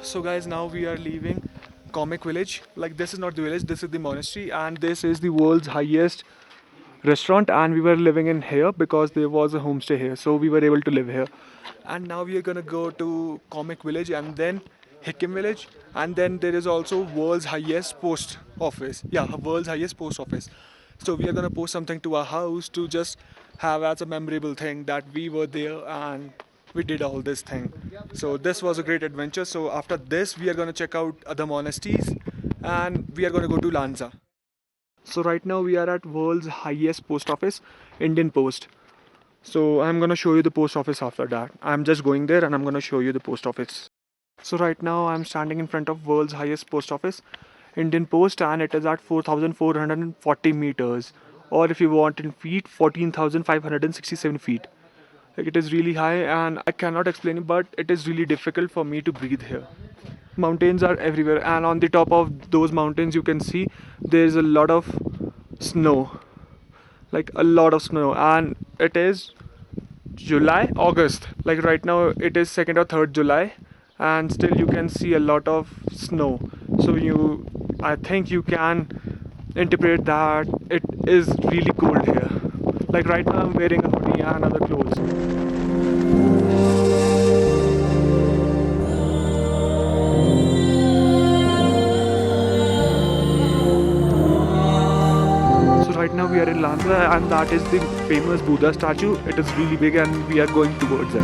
So guys, now we are leaving Comic Village. Like, this is not the village, this is the monastery, and this is the world's highest restaurant, and we were living in here because there was a homestay here, so we were able to live here. And now we are gonna go to Comic Village and then Hikim Village, and then there is also world's highest post office. Yeah, world's highest post office. So we are gonna post something to our house to just have as a memorable thing that we were there and we did all this thing. So this was a great adventure. So after this, we are gonna check out other monasteries, and we are gonna go to Lanza. So right now we are at world's highest post office, Indian Post. So I'm gonna show you the post office after that. I'm just going there and I'm gonna show you the post office. So right now I'm standing in front of world's highest post office, Indian Post, and it is at 4,440 meters, or if you want in feet, 14,567 feet. Like, it is really high and I cannot explain it, but it is really difficult for me to breathe here. Mountains are everywhere, and on the top of those mountains you can see there is a lot of snow, like a lot of snow, and it is July, August. Like right now it is 2nd or 3rd July, and still you can see a lot of snow. So I think you can interpret that it is really cold here. Like right now I'm wearing a hoodie and other clothes. So right now we are in Lanza, and that is the famous Buddha statue. It is really big and we are going towards it.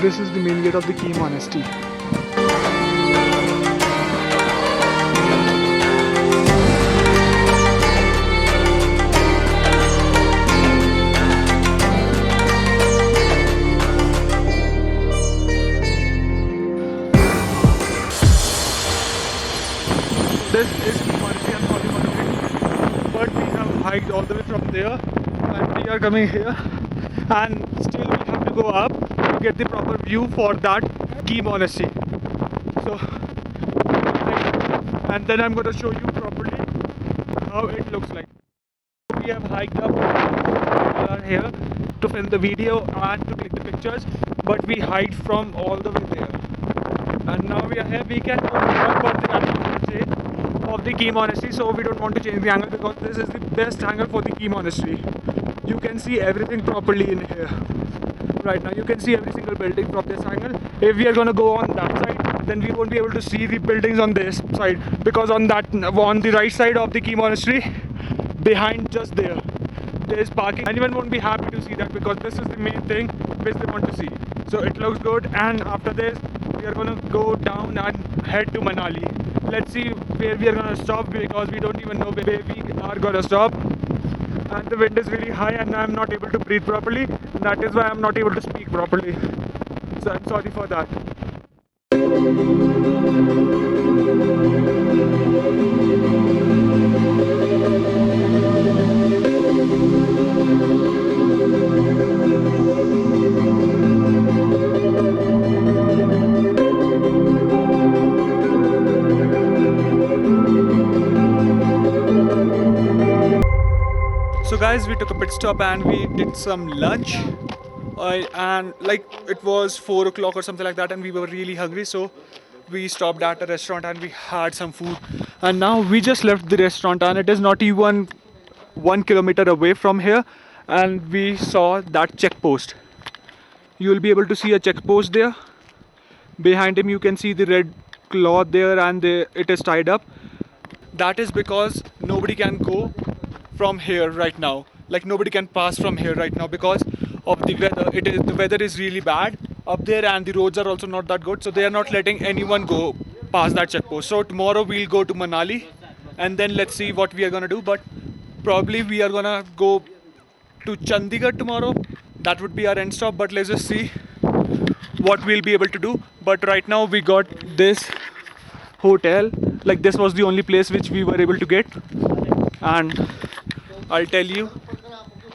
This is the main gate of the Key Monastery. This is Key Monastery and Holy Monastery, but we have hiked all the way from there, and we are coming here, and still we have to go up to get the proper view for that Key Monastery. So, and then I'm going to show you properly how it looks like. We have hiked up. We are here to film the video and to click the pictures, but we hiked from all the way there. And now we are here. We can go up for the angle of the Key Monastery, so we don't want to change the angle because this is the best angle for the Key Monastery. You can see everything properly in here. Right now you can see every single building from this angle. If we are going to go on that side, then we won't be able to see the buildings on this side, because on the right side of the Key Monastery, behind just there is parking. Anyone won't be happy to see that because this is the main thing which they want to see. So it looks good, and after this we are going to go down and head to Manali. Let's see where we are going to stop, because we don't even know where we are going to stop. And the wind is really high and I'm not able to breathe properly. That is why I'm not able to speak properly. So I'm sorry for that. So guys, we took a pit stop and we did some lunch, and like it was 4 o'clock or something like that, and we were really hungry, so we stopped at a restaurant and we had some food. And now we just left the restaurant, and it is not even 1 kilometer away from here, and we saw that check post. you will be able to see a checkpost there. Behind him you can see the red cloth there, and it is tied up. That is because nobody can go from here right now. Like nobody can pass from here right now because of the weather. The weather is really bad up there, and the roads are also not that good. So they are not letting anyone go past that checkpost. So tomorrow we'll go to Manali, and then let's see what we are gonna do. But probably we are gonna go to Chandigarh tomorrow. That would be our end stop. But let's just see what we'll be able to do. But right now we got this hotel. Like this was the only place which we were able to get, and I'll tell you,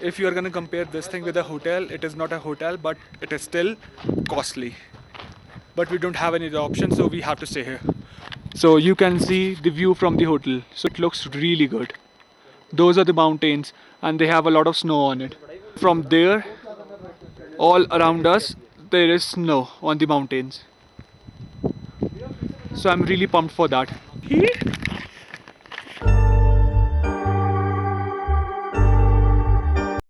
if you are gonna compare this thing with a hotel, it is not a hotel, but it is still costly. But we don't have any other option, so we have to stay here. So you can see the view from the hotel. So it looks really good. Those are the mountains, and they have a lot of snow on it. From there, all around us, there is snow on the mountains. So I'm really pumped for that.